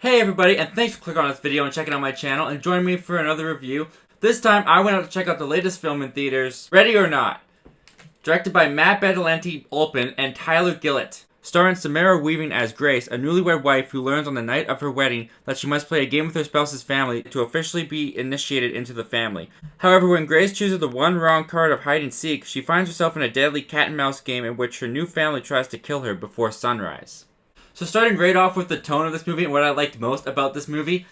Hey everybody, and thanks for clicking on this video and checking out my channel and joining me for another review. This time, I went out to check out the latest film in theaters, Ready or Not, directed by Matt Benedetti-Olpin and Tyler Gillett, starring Samara Weaving as Grace, a newlywed wife who learns on the night of her wedding that she must play a game with her spouse's family to officially be initiated into the family. However, when Grace chooses the one wrong card of hide and seek, she finds herself in a deadly cat and mouse game in which her new family tries to kill her before sunrise. So starting right off with the tone of this movie and what I liked most about this movie,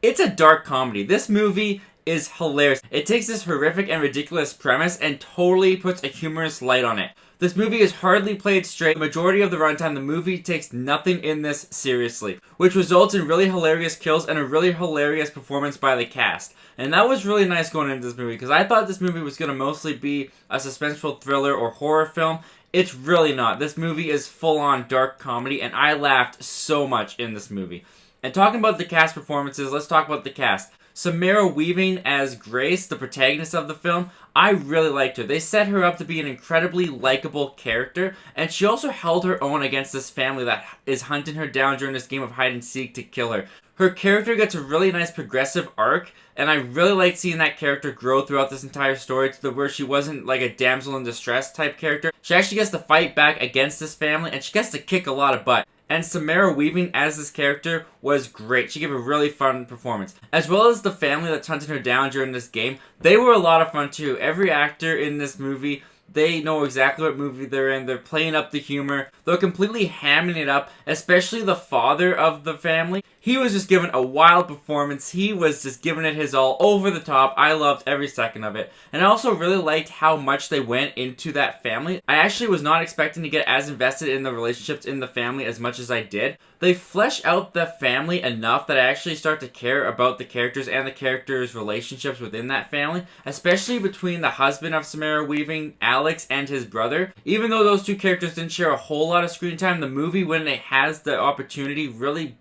it's a dark comedy. This movie is hilarious. It takes this horrific and ridiculous premise and totally puts a humorous light on it. This movie is hardly played straight. The majority of the runtime, the movie takes nothing in this seriously, which results in really hilarious kills and a really hilarious performance by the cast. And that was really nice going into this movie, because I thought this movie was going to mostly be a suspenseful thriller or horror film. It's really not. This movie is full-on dark comedy, and I laughed so much in this movie. And talking about the cast performances, let's talk about the cast. Samara Weaving as Grace, the protagonist of the film, I really liked her. They set her up to be an incredibly likable character, and she also held her own against this family that is hunting her down during this game of hide and seek to kill her. Her character gets a really nice progressive arc, and I really like seeing that character grow throughout this entire story to where she wasn't like a damsel in distress type character. She actually gets to fight back against this family, and she gets to kick a lot of butt. And Samara Weaving as this character was great. She gave a really fun performance. As well as the family that's hunting her down during this game, they were a lot of fun too. Every actor in this movie, they know exactly what movie they're in. They're playing up the humor. They're completely hamming it up, especially the father of the family. He was just giving a wild performance. He was just giving it his all, over the top. I loved every second of it. And I also really liked how much they went into that family. I actually was not expecting to get as invested in the relationships in the family as much as I did. They flesh out the family enough that I actually start to care about the characters and the characters' relationships within that family, especially between the husband of Samara Weaving, Alex, and his brother. Even though those two characters didn't share a whole lot of screen time, the movie, when it has the opportunity, really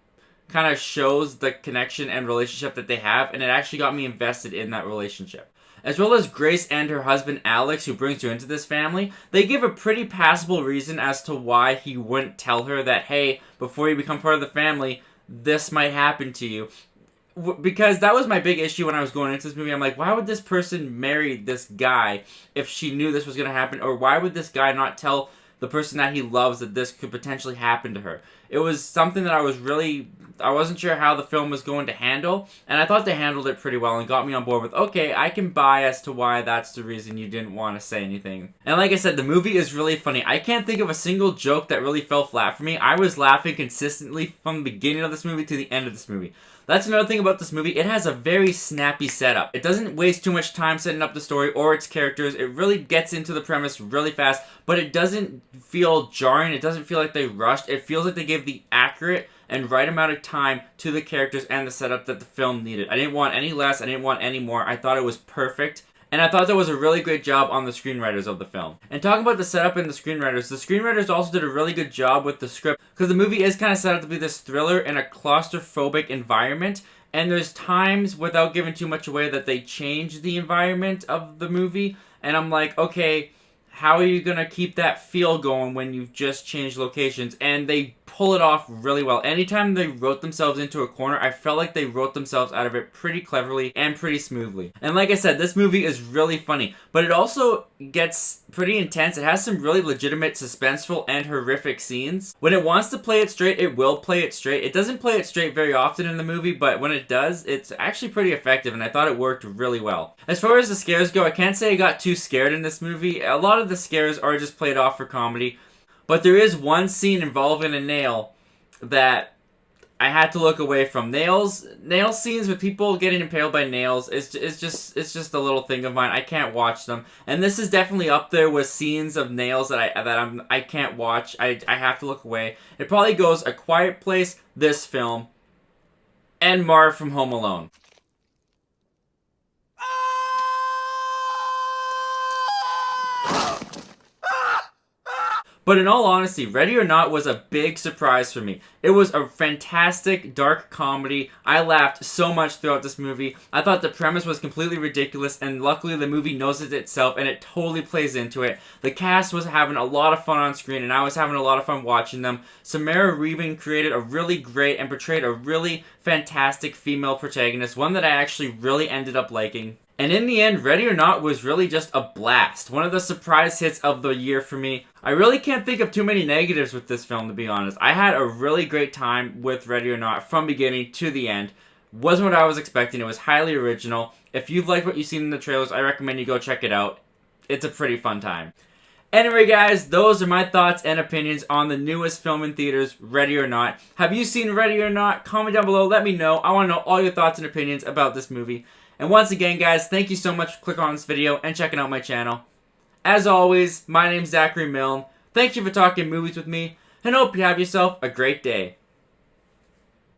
kind of shows the connection and relationship that they have, and it actually got me invested in that relationship. As well as Grace and her husband Alex, who brings her into this family, they give a pretty passable reason as to why he wouldn't tell her that, hey, before you become part of the family, this might happen to you. Because that was my big issue when I was going into this movie. I'm like, why would this person marry this guy if she knew this was going to happen? Or why would this guy not tell the person that he loves that this could potentially happen to her? It was something that I wasn't sure how the film was going to handle, and I thought they handled it pretty well and got me on board with, okay, I can buy as to why that's the reason you didn't want to say anything. And like I said, the movie is really funny. I can't think of a single joke that really fell flat for me. I was laughing consistently from the beginning of this movie to the end of this movie. That's another thing about this movie. It has a very snappy setup. It doesn't waste too much time setting up the story or its characters. It really gets into the premise really fast, but it doesn't feel jarring. It doesn't feel like they rushed. It feels like they gave the accurate and right amount of time to the characters and the setup that the film needed. I didn't want any less. I didn't want any more. I thought it was perfect. And I thought there was a really great job on the screenwriters of the film. And talking about the setup and the screenwriters also did a really good job with the script, because the movie is kind of set up to be this thriller in a claustrophobic environment, and there's times, without giving too much away, that they change the environment of the movie, and I'm like, okay, how are you going to keep that feel going when you've just changed locations? And they pull it off really well. Anytime they wrote themselves into a corner, I felt like they wrote themselves out of it pretty cleverly and pretty smoothly. And like I said, this movie is really funny, but it also gets pretty intense. It has some really legitimate suspenseful and horrific scenes. When it wants to play it straight, it will play it straight. It doesn't play it straight very often in the movie, but when it does, it's actually pretty effective, and I thought it worked really well. As far as the scares go, I can't say I got too scared in this movie. A lot of the scares are just played off for comedy, but there is one scene involving a nail that I had to look away from. Nail scenes with people getting impaled by nails is just a little thing of mine. I can't watch them, and this is definitely up there with scenes of nails that I can't watch. I have to look away. It probably goes A Quiet Place, this film, and Marv from Home Alone. But in all honesty, Ready or Not was a big surprise for me. It was a fantastic, dark comedy. I laughed so much throughout this movie. I thought the premise was completely ridiculous, and luckily the movie knows it itself, and it totally plays into it. The cast was having a lot of fun on screen, and I was having a lot of fun watching them. Samara Weaving created a really great and portrayed a really fantastic female protagonist, one that I actually really ended up liking. And in the end, Ready or Not was really just a blast. One of the surprise hits of the year for me. I really can't think of too many negatives with this film, to be honest. I had a really great time with Ready or Not from beginning to the end. Wasn't what I was expecting. It was highly original. If you've liked what you've seen in the trailers, I recommend you go check it out. It's a pretty fun time. Anyway, guys, those are my thoughts and opinions on the newest film in theaters, Ready or Not. Have you seen Ready or Not? Comment down below. Let me know. I want to know all your thoughts and opinions about this movie. And once again, guys, thank you so much for clicking on this video and checking out my channel. As always, my name's Zachary Milne. Thank you for talking movies with me, and hope you have yourself a great day.